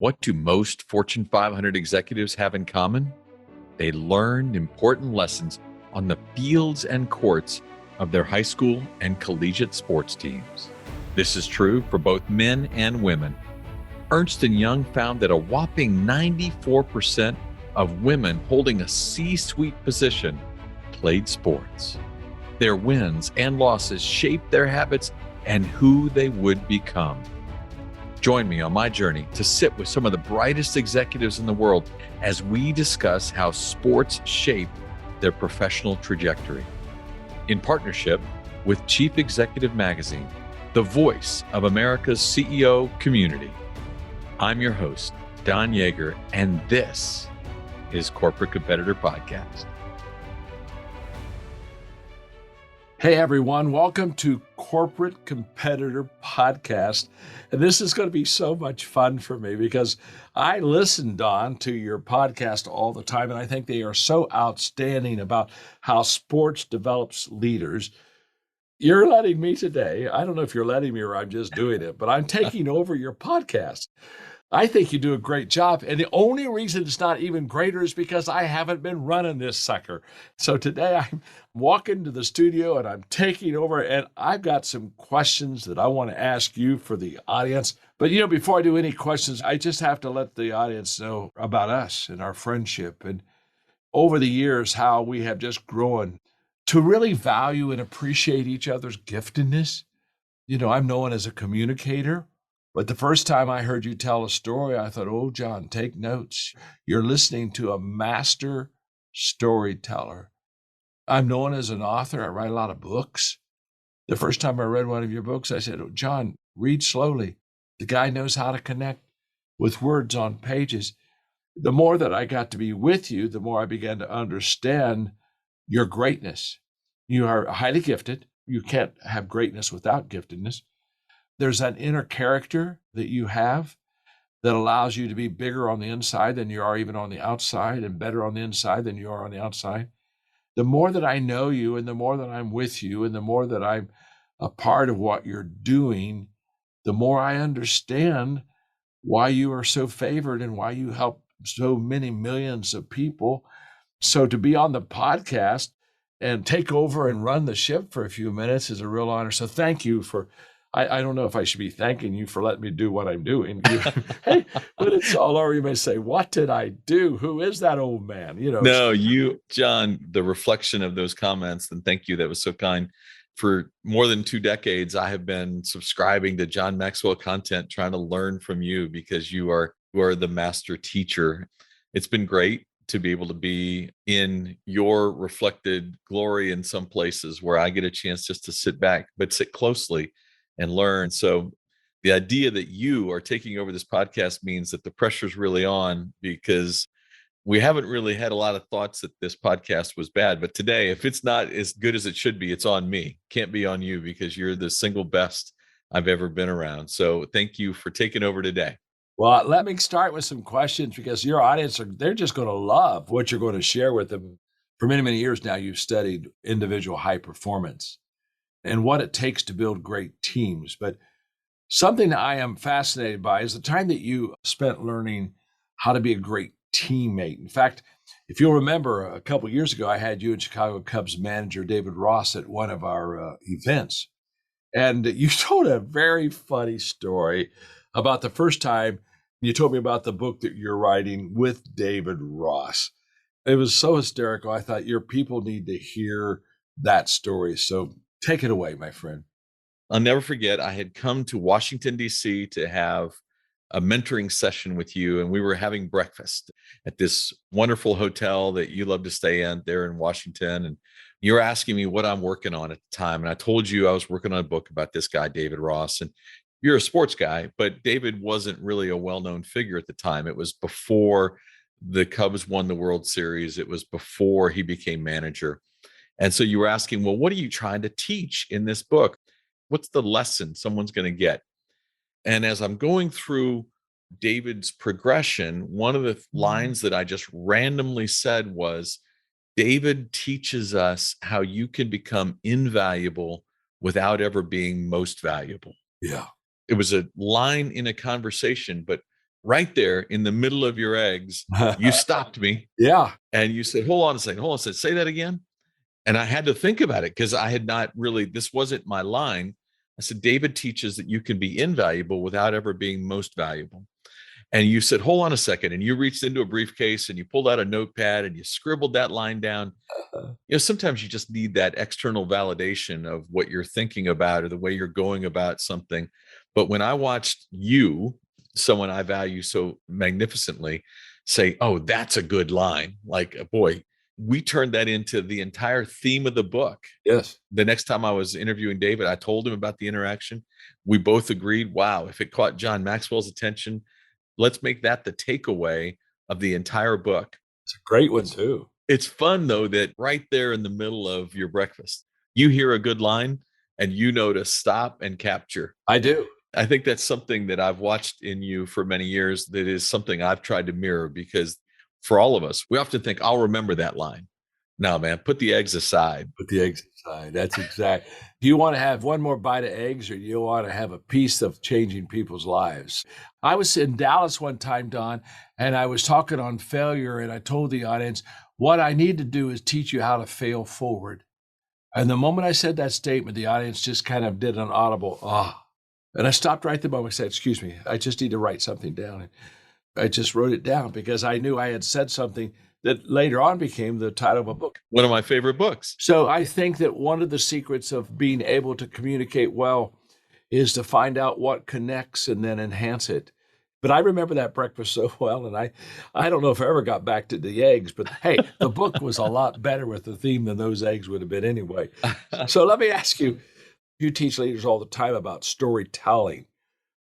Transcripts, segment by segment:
What do most Fortune 500 executives have in common? They learned important lessons on the fields and courts of their high school and collegiate sports teams. This is true for both men and women. Ernst & Young found that a whopping 94% of women holding a C-suite position played sports. Their wins and losses shaped their habits and who they would become. Join me on my journey to sit with some of the brightest executives in the world as we discuss how sports shape their professional trajectory. In partnership with Chief Executive Magazine, the voice of America's CEO community, I'm your host, Don Yaeger, and this is Corporate Competitor Podcast. Hey everyone, welcome to Corporate Competitor Podcast. And this is going to be so much fun for me because I listen, Don, to your podcast all the time, and I think they are so outstanding about how sports develops leaders. You're letting me today, I don't know if you're letting me or I'm just doing it, but I'm taking over your podcast. I think you do a great job. And the only reason it's not even greater is because I haven't been running this sucker. So today I'm walking to the studio and I'm taking over, and I've got some questions that I want to ask you for the audience. But before I do any questions, I just have to let the audience know about us and our friendship. And over the years, how we have just grown to really value and appreciate each other's giftedness. I'm known as a communicator. But the first time I heard you tell a story, I thought, oh, John, take notes. You're listening to a master storyteller. I'm known as an author. I write a lot of books. The first time I read one of your books, I said, oh, John, read slowly. The guy knows how to connect with words on pages. The more that I got to be with you, the more I began to understand your greatness. You are highly gifted. You can't have greatness without giftedness. There's that inner character that you have that allows you to be bigger on the inside than you are even on the outside, and better on the inside than you are on the outside. The more that I know you, and the more that I'm with you, and the more that I'm a part of what you're doing, the more I understand why you are so favored and why you help so many millions of people. So to be on the podcast and take over and run the ship for a few minutes is a real honor. So thank you for I don't know if I should be thanking you for letting me do what I'm doing. Hey, but it's all over. You may say, what did I do? Who is that old man? No, John, the reflection of those comments, and thank you. That was so kind. For more than 2 decades, I have been subscribing to John Maxwell content, trying to learn from you because you are the master teacher. It's been great to be able to be in your reflected glory in some places where I get a chance just to sit back, but sit closely and learn. So the idea that you are taking over this podcast means that the pressure's really on, because we haven't really had a lot of thoughts that this podcast was bad. But today, if it's not as good as it should be, it's on me. Can't be on you, because you're the single best I've ever been around. So thank you for taking over today. Well, let me start with some questions, because your audience, they're just going to love what you're going to share with them. For many, many years now, you've studied individual high performance and what it takes to build great teams. But something that I am fascinated by is the time that you spent learning how to be a great teammate. In fact, if you'll remember, a couple of years ago, I had you and Chicago Cubs manager David Ross at one of our events. And you told a very funny story about the first time you told me about the book that you're writing with David Ross. It was so hysterical. I thought your people need to hear that story. So take it away, my friend. I'll never forget, I had come to Washington, D.C. to have a mentoring session with you, and we were having breakfast at this wonderful hotel that you love to stay in there in Washington. And you were asking me what I'm working on at the time. And I told you I was working on a book about this guy, David Ross. And you're a sports guy, but David wasn't really a well-known figure at the time. It was before the Cubs won the World Series. It was before he became manager. And so you were asking, well, what are you trying to teach in this book? What's the lesson someone's going to get? And as I'm going through David's progression, one of the lines that I just randomly said was, David teaches us how you can become invaluable without ever being most valuable. Yeah. It was a line in a conversation, but right there in the middle of your eggs, you stopped me Yeah. and you said, hold on a second, hold on a second, say that again. And I had to think about it because I had not really, this wasn't my line. I said, David teaches that you can be invaluable without ever being most valuable. And you said, hold on a second. And you reached into a briefcase and you pulled out a notepad and you scribbled that line down. Sometimes you just need that external validation of what you're thinking about or the way you're going about something. But when I watched you, someone I value so magnificently, say, oh, that's a good line. Like, boy, we turned that into the entire theme of the book. Yes. The next time I was interviewing David, I told him about the interaction. We both agreed, wow, if it caught John Maxwell's attention, let's make that the takeaway of the entire book. It's a great one too. It's fun though that right there in the middle of your breakfast, you hear a good line and you know to stop and capture. I do. I think that's something that I've watched in you for many years. That is something I've tried to mirror because for all of us, we often think, I'll remember that line. No, man, put the eggs aside. Put the eggs aside. That's exact. Do you want to have one more bite of eggs or do you want to have a piece of changing people's lives? I was in Dallas one time, Don, and I was talking on failure and I told the audience, what I need to do is teach you how to fail forward. And the moment I said that statement, the audience just kind of did an audible, ah. And I stopped right the moment. I said, excuse me, I just need to write something down. And I just wrote it down because I knew I had said something that later on became the title of a book. One of my favorite books. So I think that one of the secrets of being able to communicate well is to find out what connects and then enhance it. But I remember that breakfast so well, and I don't know if I ever got back to the eggs, but hey, the book was a lot better with the theme than those eggs would have been anyway. So let me ask you, you teach leaders all the time about storytelling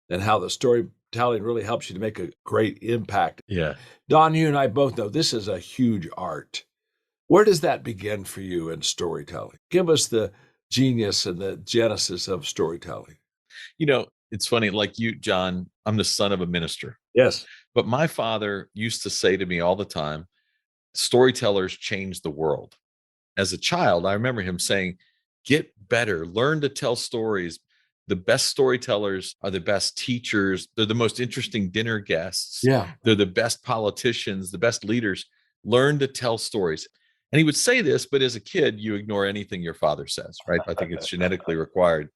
and how the storytelling really helps you to make a great impact. Yeah. Don, you and I both know this is a huge art. Where does that begin for you in storytelling? Give us the genius and the genesis of storytelling. It's funny, like you, John, I'm the son of a minister. Yes. But my father used to say to me all the time, storytellers change the world. As a child, I remember him saying, get better, learn to tell stories. The best storytellers are the best teachers. They're the most interesting dinner guests. Yeah. They're the best politicians, the best leaders. Learn to tell stories. And he would say this, but as a kid, you ignore anything your father says, right? I think it's genetically required.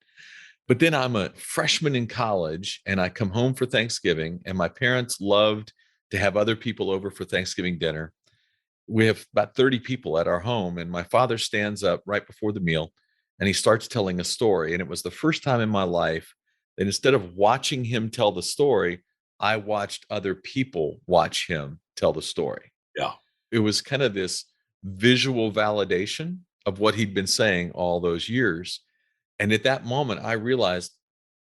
But then I'm a freshman in college and I come home for Thanksgiving and my parents loved to have other people over for Thanksgiving dinner. We have about 30 people at our home and my father stands up right before the meal and he starts telling a story. And it was the first time in my life that instead of watching him tell the story, I watched other people watch him tell the story. Yeah. It was kind of this visual validation of what he'd been saying all those years. And at that moment, I realized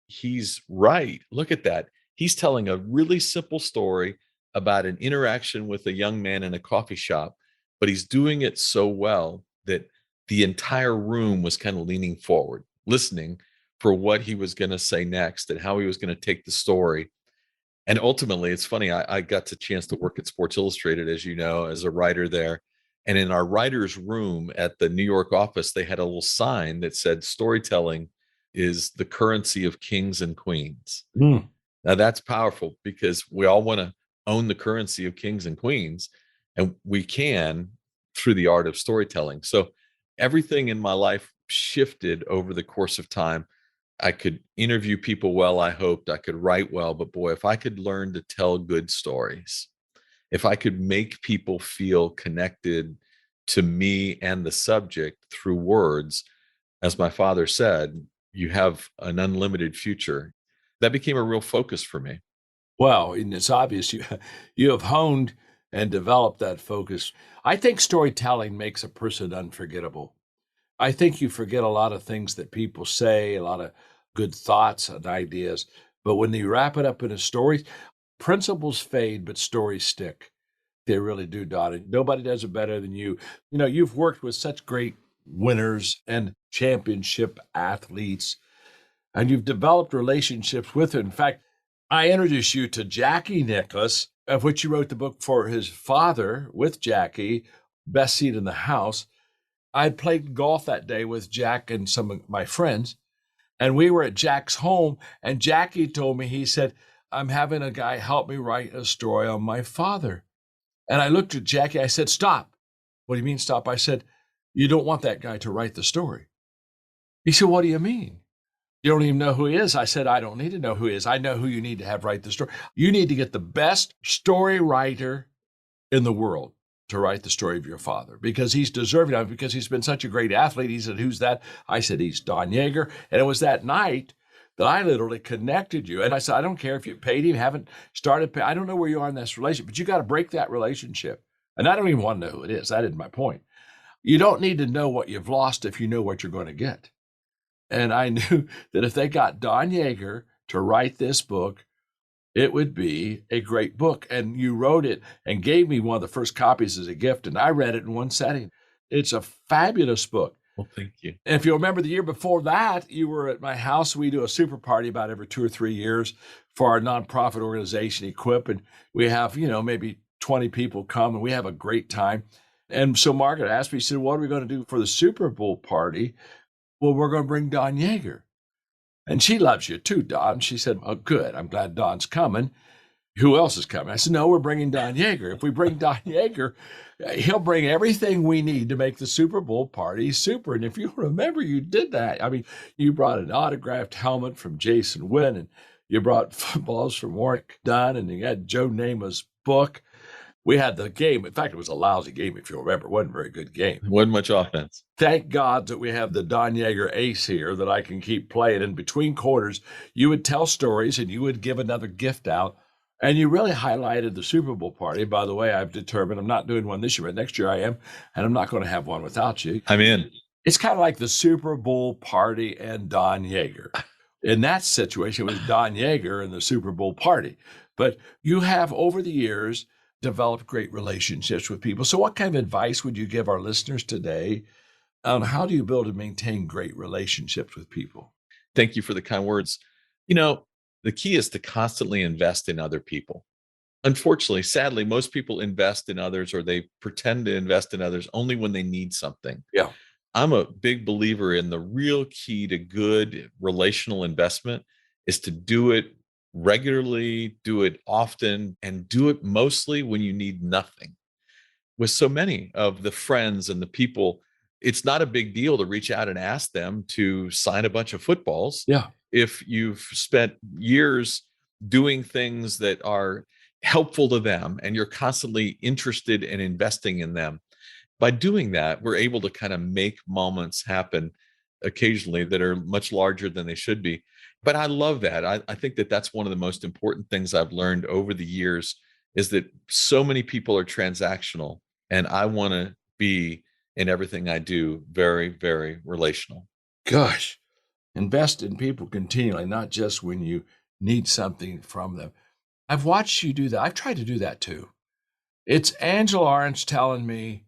he's right. Look at that. He's telling a really simple story about an interaction with a young man in a coffee shop, but he's doing it so well that the entire room was kind of leaning forward, listening for what he was going to say next and how he was going to take the story. And ultimately, it's funny, I got the chance to work at Sports Illustrated, as you know, as a writer there. And in our writer's room at the New York office, they had a little sign that said, storytelling is the currency of kings and queens. Mm. Now, that's powerful because we all want to own the currency of kings and queens, and we can through the art of storytelling. So everything in my life shifted over the course of time. I could interview people well, I hoped. I could write well, but boy, if I could learn to tell good stories, if I could make people feel connected to me and the subject through words, as my father said, you have an unlimited future. That became a real focus for me. Well, and it's obvious you have honed and developed that focus. I think storytelling makes a person unforgettable. I think you forget a lot of things that people say, a lot of good thoughts and ideas, but when you wrap it up in a story, principles fade, but stories stick. They really do, Don. Nobody does it better than you. You've worked with such great winners and championship athletes, and you've developed relationships with them. In fact, I introduced you to Jackie Nicklaus, of which you wrote the book for his father with Jackie, Best Seat in the House. I played golf that day with Jack and some of my friends, and we were at Jack's home, and Jackie told me, he said, I'm having a guy help me write a story on my father. And I looked at Jackie. I said, stop. What do you mean stop? I said, you don't want that guy to write the story. He said, what do you mean? You don't even know who he is. I said, I don't need to know who he is. I know who you need to have write the story. You need to get the best story writer in the world to write the story of your father, because he's deserving of it, because he's been such a great athlete. He said, who's that? I said, he's Don Yaeger. And it was that night that I literally connected you. And I said, I don't care if you paid him, haven't started pay. I don't know where you are in this relationship, but you got to break that relationship. And I don't even want to know who it is. That isn't my point. You don't need to know what you've lost if you know what you're going to get. And I knew that if they got Don Yaeger to write this book, it would be a great book. And you wrote it and gave me one of the first copies as a gift, and I read it in one setting. It's a fabulous book. Well, thank you. And if you remember the year before that, you were at my house. We do a super party about every 2 or 3 years for our nonprofit organization, Equip. And we have, maybe 20 people come, and we have a great time. And so Margaret asked me, she said, what are we going to do for the Super Bowl party? Well, we're going to bring Don Yaeger. And she loves you too, Don. She said, oh, good. I'm glad Don's coming. Who else is coming? I said, no, we're bringing Don Yaeger. If we bring Don Yaeger, he'll bring everything we need to make the Super Bowl party super. And if you remember, you did that. I mean, you brought an autographed helmet from Jason Wynn, and you brought footballs from Warwick Dunn, and you had Joe Namath's book. We had the game. In fact, it was a lousy game, if you remember. It wasn't a very good game. It wasn't much offense. Thank God that we have the Don Yaeger ace here that I can keep playing. In between quarters, you would tell stories and you would give another gift out. And you really highlighted the Super Bowl party. By the way, I've determined I'm not doing one this year, but next year I am. And I'm not going to have one without you. I'm in. It's kind of like the Super Bowl party and Don Yaeger. In that situation, it was Don Yaeger and the Super Bowl party. But you have, over the years, developed great relationships with people. So what kind of advice would you give our listeners today on how do you build and maintain great relationships with people? Thank you for the kind words. The key is to constantly invest in other people. Unfortunately, sadly, most people invest in others, or they pretend to invest in others only when they need something. Yeah. I'm a big believer in the real key to good relational investment is to do it regularly, do it often, and do it mostly when you need nothing. With so many of the friends and the people, it's not a big deal to reach out and ask them to sign a bunch of footballs. Yeah. If you've spent years doing things that are helpful to them and you're constantly interested in investing in them, by doing that, we're able to kind of make moments happen occasionally that are much larger than they should be. But I love that. I think that that's one of the most important things I've learned over the years is that so many people are transactional, and I want to be in everything I do very, very relational. Gosh, invest in people continually, not just when you need something from them. I've watched you do that. I've tried to do that too. It's Angela Orange telling me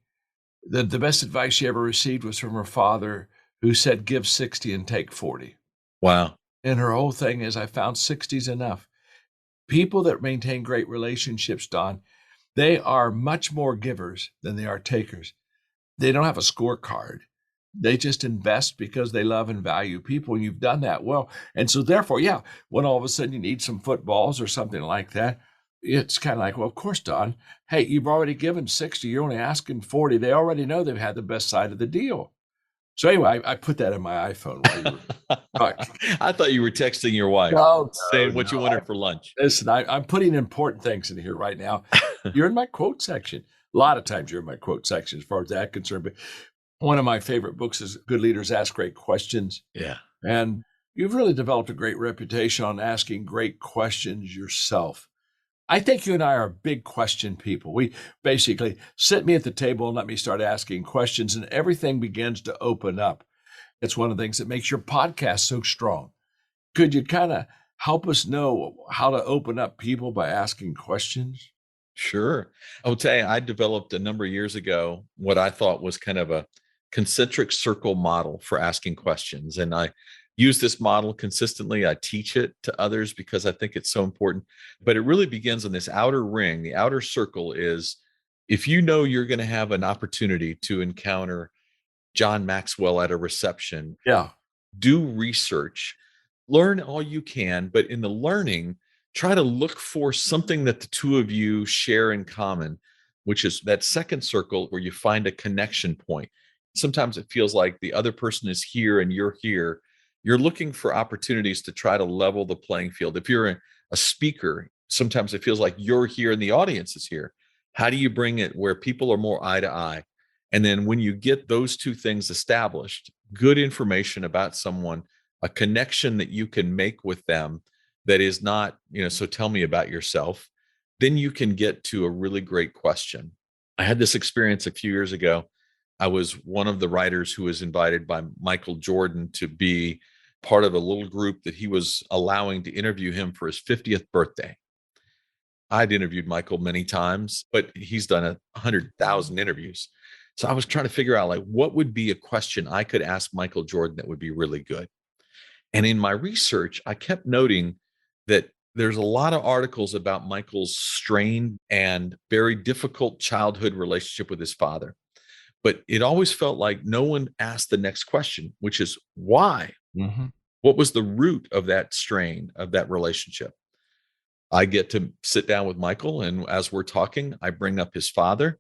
that the best advice she ever received was from her father, who said, give 60 and take 40. Wow. And her whole thing is, I found 60's enough. People that maintain great relationships, Don, they are much more givers than they are takers. They don't have a scorecard. They just invest because they love and value people. And you've done that well. And so therefore, yeah, when all of a sudden you need some footballs or something like that, it's kind of like, well, of course, Don, hey, you've already given 60. You're only asking 40. They already know they've had the best side of the deal. So anyway, I put that in my iPhone while you were talking. I thought you were texting your wife, saying what you wanted for lunch. Listen, I'm putting important things in here right now. You're in my quote section. A lot of times you're in my quote section as far as that concerned. But one of my favorite books is Good Leaders Ask Great Questions. Yeah. And you've really developed a great reputation on asking great questions yourself. I think you and I are big question people. We basically sit me at the table and let me start asking questions, and everything begins to open up. It's one of the things that makes your podcast so strong. Could you kind of help us know how to open up people by asking questions? Sure. I will tell you, I developed a number of years ago what I thought was kind of a concentric circle model for asking questions. And I use this model consistently. I teach it to others because I think it's so important. But it really begins on this outer ring. The outer circle is, if you know you're going to have an opportunity to encounter John Maxwell at a reception, Yeah. do research, learn all you can. But in the learning, try to look for something that the two of you share in common, which is that second circle where you find a connection point. Sometimes it feels like the other person is here and you're here. You're looking for opportunities to try to level the playing field. If you're a speaker, sometimes it feels like you're here and the audience is here. How do you bring it where people are more eye to eye? And then when you get those two things established, good information about someone, a connection that you can make with them that is not, so tell me about yourself, then you can get to a really great question. I had this experience a few years ago. I was one of the writers who was invited by Michael Jordan to be part of a little group that he was allowing to interview him for his 50th birthday. I'd interviewed Michael many times, but he's done 100,000 interviews. So I was trying to figure out like what would be a question I could ask Michael Jordan that would be really good. And in my research, I kept noting that there's a lot of articles about Michael's strained and very difficult childhood relationship with his father. But it always felt like no one asked the next question, which is why? Mm-hmm. What was the root of that strain, of that relationship? I get to sit down with Michael, and as we're talking, I bring up his father.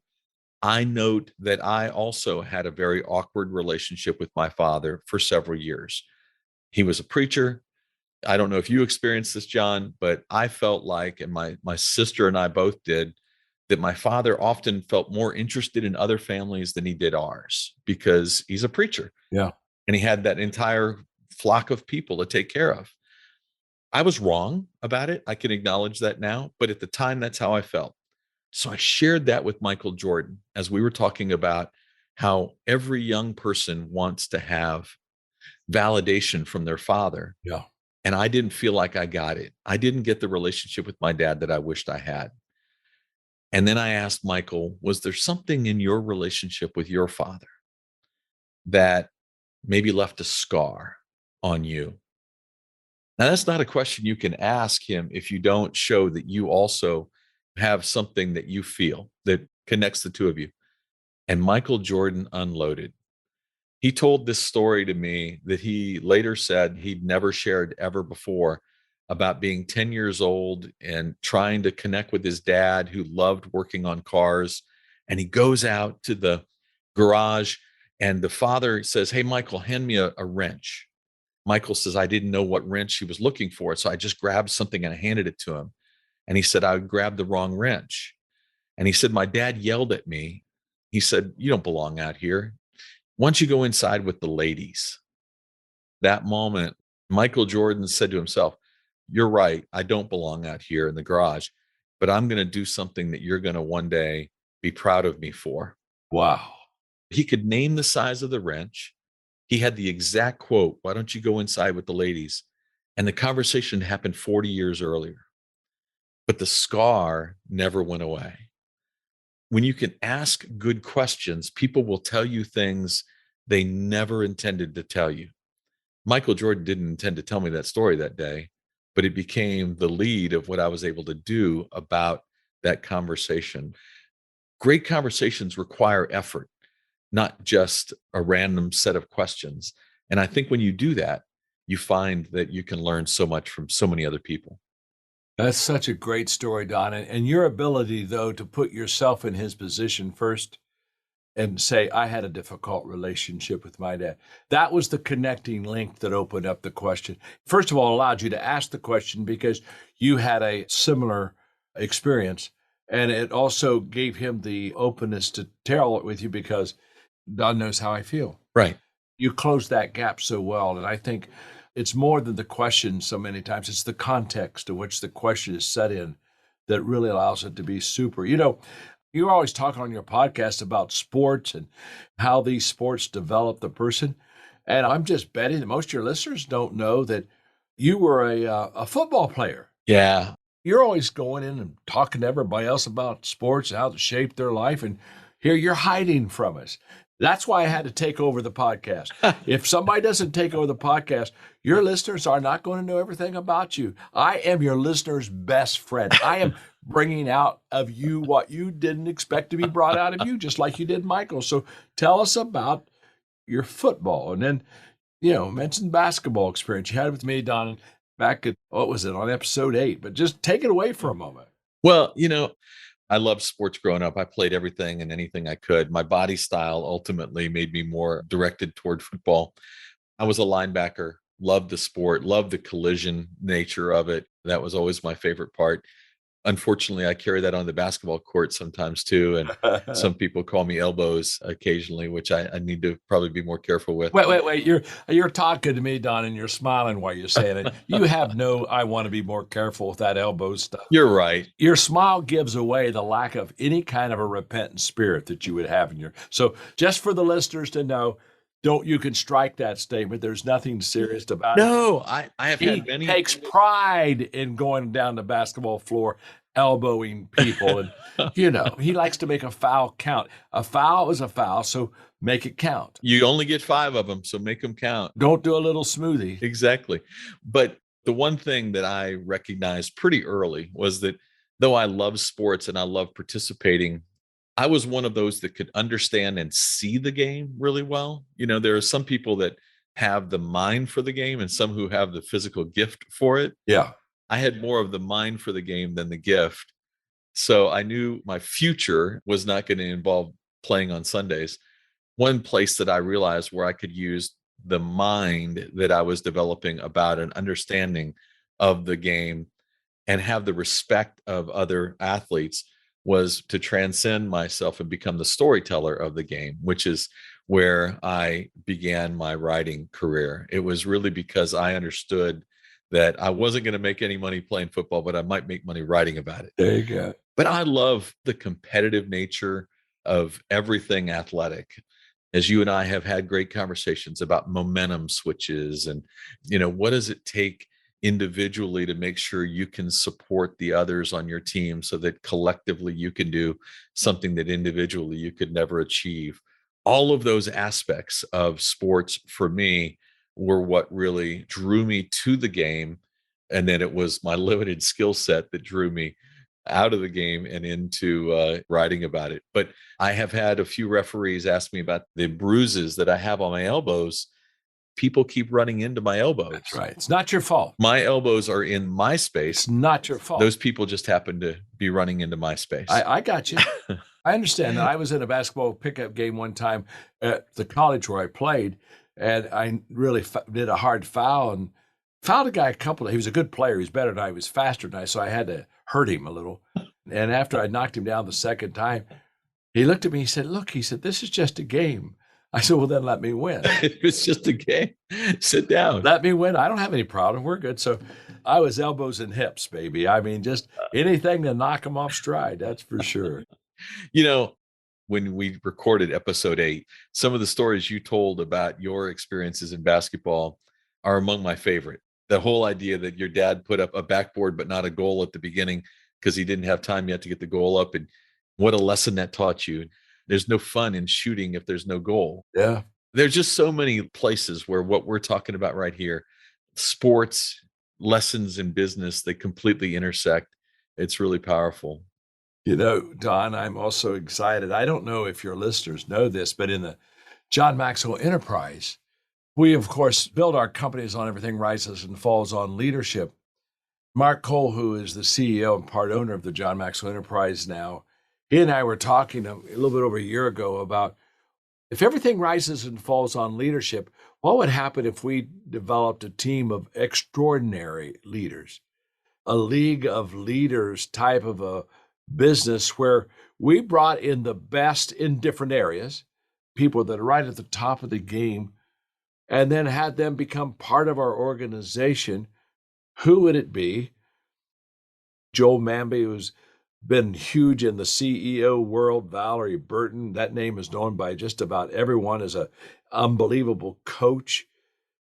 I note that I also had a very awkward relationship with my father for several years. He was a preacher. I don't know if you experienced this, John, but I felt like, and my sister and I both did, that my father often felt more interested in other families than he did ours because he's a preacher. Yeah. And he had that entire flock of people to take care of. I was wrong about it. I can acknowledge that now, but at the time, that's how I felt. So I shared that with Michael Jordan as we were talking about how every young person wants to have validation from their father. Yeah. And I didn't feel like I got it. I didn't get the relationship with my dad that I wished I had. And then I asked Michael, was there something in your relationship with your father that maybe left a scar on you? Now, that's not a question you can ask him if you don't show that you also have something that you feel that connects the two of you. And Michael Jordan unloaded. He told this story to me that he later said he'd never shared ever before about being 10 years old and trying to connect with his dad who loved working on cars. And he goes out to the garage and the father says, "Hey, Michael, hand me a wrench." Michael says, "I didn't know what wrench he was looking for. So I just grabbed something and I handed it to him." And he said, "I grabbed the wrong wrench." And he said, "My dad yelled at me. He said, 'You don't belong out here. Why don't you go inside with the ladies?'" That moment, Michael Jordan said to himself, "You're right. I don't belong out here in the garage, but I'm going to do something that you're going to one day be proud of me for." Wow. He could name the size of the wrench. He had the exact quote, "Why don't you go inside with the ladies?" And the conversation happened 40 years earlier, but the scar never went away. When you can ask good questions, people will tell you things they never intended to tell you. Michael Jordan didn't intend to tell me that story that day, but it became the lead of what I was able to do about that conversation. Great conversations require effort, not just a random set of questions. And I think when you do that, you find that you can learn so much from so many other people. That's such a great story, Don. And your ability, though, to put yourself in his position first and say, I had a difficult relationship with my dad. That was the connecting link that opened up the question. First of all, allowed you to ask the question because you had a similar experience. And it also gave him the openness to tell it with you because Don knows how I feel. Right. You closed that gap so well. And I think it's more than the question so many times. It's the context to which the question is set in that really allows it to be super. You know, you're always talking on your podcast about sports and how these sports develop the person. And I'm just betting that most of your listeners don't know that you were a football player. Yeah. You're always going in and talking to everybody else about sports and how to shape their life. And here you're hiding from us. That's why I had to take over the podcast. If somebody doesn't take over the podcast, your listeners are not going to know everything about you. I am your listener's best friend. I am bringing out of you what you didn't expect to be brought out of you, just like you did Michael. So tell us about your football. And then, mention basketball experience you had with me, Don. back at, what was it, on episode 8, but just take it away for a moment. Well, I loved sports growing up. I played everything and anything I could. My body style ultimately made me more directed toward football. I was a linebacker, loved the sport, loved the collision nature of it. That was always my favorite part. Unfortunately, I carry that on the basketball court sometimes too. And some people call me elbows occasionally, which I need to probably be more careful with. Wait. You're talking to me, Don, and you're smiling while you're saying it. You have no, I want to be more careful with that elbow stuff. You're right. Your smile gives away the lack of any kind of a repentant spirit that you would have in your. So just for the listeners to know, you can strike that statement. There's nothing serious about it. No, I have had many. He takes pride in going down the basketball floor, elbowing people. And, he likes to make a foul count. A foul is a foul, so make it count. You only get 5 of them, so make them count. Don't do a little smoothie. Exactly. But the one thing that I recognized pretty early was that though I love sports and I love participating, I was one of those that could understand and see the game really well. There are some people that have the mind for the game and some who have the physical gift for it. Yeah. I had more of the mind for the game than the gift. So I knew my future was not going to involve playing on Sundays. One place that I realized where I could use the mind that I was developing about an understanding of the game and have the respect of other athletes was to transcend myself and become the storyteller of the game, which is where I began my writing career. It was really because I understood that I wasn't going to make any money playing football, but I might make money writing about it. There you go. But I love the competitive nature of everything athletic. As you and I have had great conversations about momentum switches and, what does it take individually to make sure you can support the others on your team so that collectively you can do something that individually you could never achieve. All of those aspects of sports for me were what really drew me to the game. And then it was my limited skill set that drew me out of the game and into writing about it. But I have had a few referees ask me about the bruises that I have on my elbows. People keep running into my elbows. That's right. It's not your fault. My elbows are in my space. It's not your fault. Those people just happen to be running into my space. I got you. I understand. I was in a basketball pickup game one time at the college where I played, and I really did a hard foul and fouled a guy he was a good player. He was better than I. He was faster than I, so I had to hurt him a little. And after I knocked him down the second time, he looked at me, he said, this is just a game. I said, well, then let me win. It's just a game. Sit down. Let me win. I don't have any problem. We're good. So I was elbows and hips, baby. I mean, just anything to knock them off stride. That's for sure. When we recorded episode 8, some of the stories you told about your experiences in basketball are among my favorite. The whole idea that your dad put up a backboard but not a goal at the beginning because he didn't have time yet to get the goal up, and what a lesson that taught you. There's no fun in shooting if there's no goal. Yeah. There's just so many places where what we're talking about right here, sports, lessons in business, they completely intersect. It's really powerful. Don, I'm also excited. I don't know if your listeners know this, but in the John Maxwell Enterprise, we, of course, build our companies on everything rises and falls on leadership. Mark Cole, who is the CEO and part owner of the John Maxwell Enterprise now, he and I were talking a little bit over a year ago about if everything rises and falls on leadership, what would happen if we developed a team of extraordinary leaders, a league of leaders type of a business where we brought in the best in different areas, people that are right at the top of the game, and then had them become part of our organization. Who would it be? Joel Manby, who's been huge in the CEO world. Valerie Burton, that name is known by just about everyone as an unbelievable coach.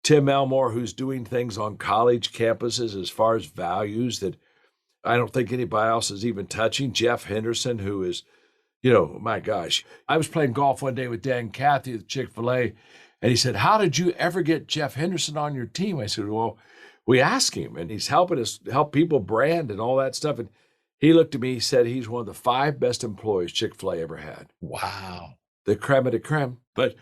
Tim Elmore, who's doing things on college campuses as far as values that I don't think anybody else is even touching. Jeff Henderson, who is, my gosh. I was playing golf one day with Dan Cathy at Chick-fil-A, and he said, how did you ever get Jeff Henderson on your team? I said, well, we asked him, and he's helping us help people brand and all that stuff. And he looked at me, he said he's one of the 5 best employees Chick-fil-A ever had. Wow. The creme of the creme. But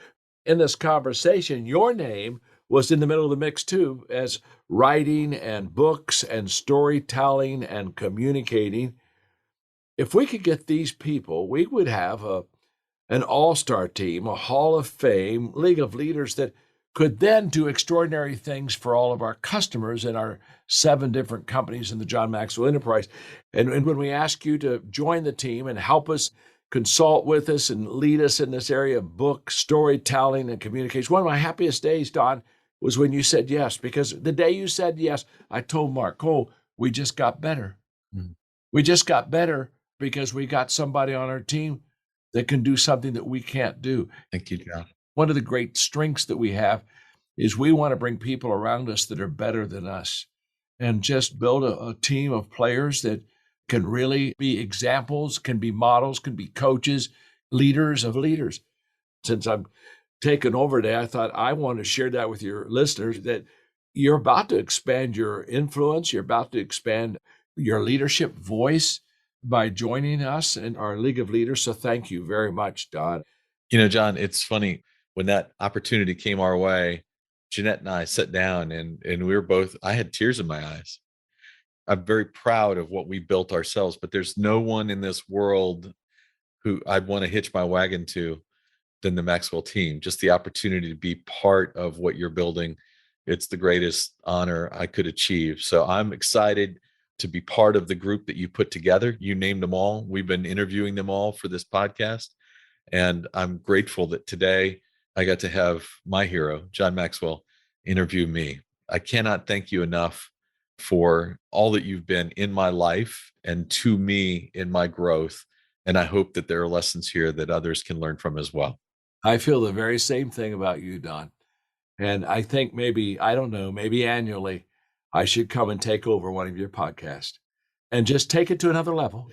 in this conversation, your name was in the middle of the mix too, as writing and books and storytelling and communicating. If we could get these people, we would have an all-star team, a Hall of Fame, League of Leaders that could then do extraordinary things for all of our customers in our 7 different companies in the John Maxwell enterprise. And when we ask you to join the team and help us, consult with us and lead us in this area of book, storytelling, and communication, one of my happiest days, Don, was when you said yes, because the day you said yes, I told Mark, oh, we just got better. Mm. We just got better because we got somebody on our team that can do something that we can't do. Thank you, John. One of the great strengths that we have is we want to bring people around us that are better than us and just build a team of players that can really be examples, can be models, can be coaches, leaders of leaders. Since I'm taking over today, I thought I want to share that with your listeners, that you're about to expand your influence, you're about to expand your leadership voice by joining us in our League of Leaders. So thank you very much, Don. John, it's funny, when that opportunity came our way, Jeanette and I sat down and we were both, I had tears in my eyes. I'm very proud of what we built ourselves, but there's no one in this world who I'd want to hitch my wagon to than the Maxwell team. Just the opportunity to be part of what you're building. It's the greatest honor I could achieve. So I'm excited to be part of the group that you put together. You named them all. We've been interviewing them all for this podcast. And I'm grateful that today I got to have my hero, John Maxwell, interview me. I cannot thank you enough for all that you've been in my life and to me in my growth. And I hope that there are lessons here that others can learn from as well. I feel the very same thing about you, Don. And I think maybe, I don't know, maybe annually, I should come and take over one of your podcasts and just take it to another level.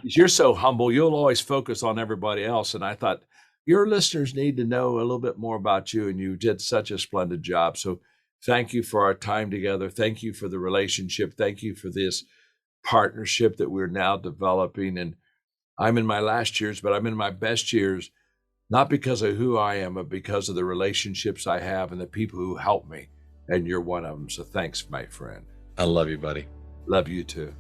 You're so humble. You'll always focus on everybody else. And I thought your listeners need to know a little bit more about you. And you did such a splendid job. So thank you for our time together. Thank you for the relationship. Thank you for this partnership that we're now developing. And I'm in my last years, but I'm in my best years, not because of who I am, but because of the relationships I have and the people who help me. And you're one of them. So thanks, my friend. I love you, buddy. Love you too.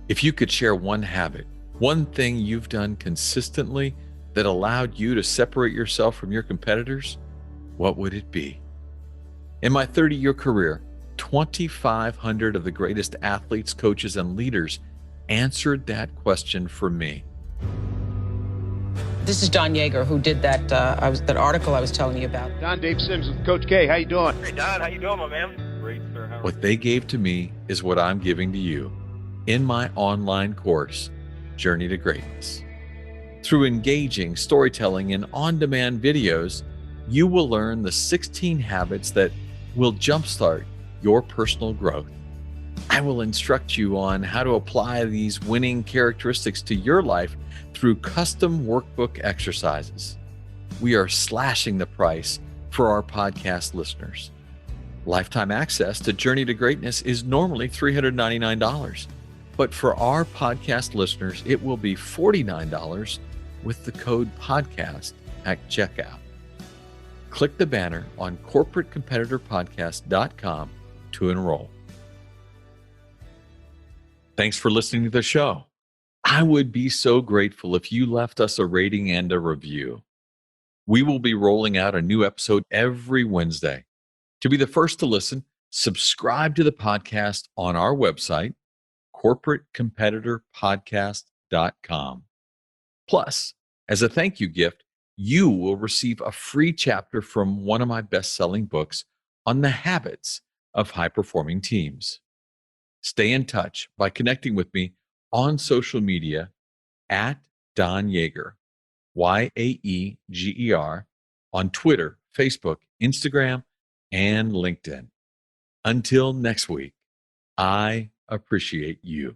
If you could share one habit, one thing you've done consistently that allowed you to separate yourself from your competitors, what would it be? In my 30-year career, 2,500 of the greatest athletes, coaches, and leaders answered that question for me. This is Don Yaeger, who did that that article I was telling you about. Don, Dave Sims with Coach K. How you doing? Hey, Don. How you doing, my man? Great, sir. How What they gave to me is what I'm giving to you in my online course, Journey to Greatness. Through engaging storytelling and on-demand videos, you will learn the 16 habits that will jumpstart your personal growth. I will instruct you on how to apply these winning characteristics to your life through custom workbook exercises. We are slashing the price for our podcast listeners. Lifetime access to Journey to Greatness is normally $399, but for our podcast listeners, it will be $49 with the code podcast at checkout. Click the banner on corporatecompetitorpodcast.com to enroll. Thanks for listening to the show. I would be so grateful if you left us a rating and a review. We will be rolling out a new episode every Wednesday. To be the first to listen, subscribe to the podcast on our website, corporatecompetitorpodcast.com. Plus, as a thank you gift, you will receive a free chapter from one of my best-selling books on the habits of high-performing teams. Stay in touch by connecting with me on social media at Don Yaeger, Yaeger, on Twitter, Facebook, Instagram, and LinkedIn. Until next week, I appreciate you.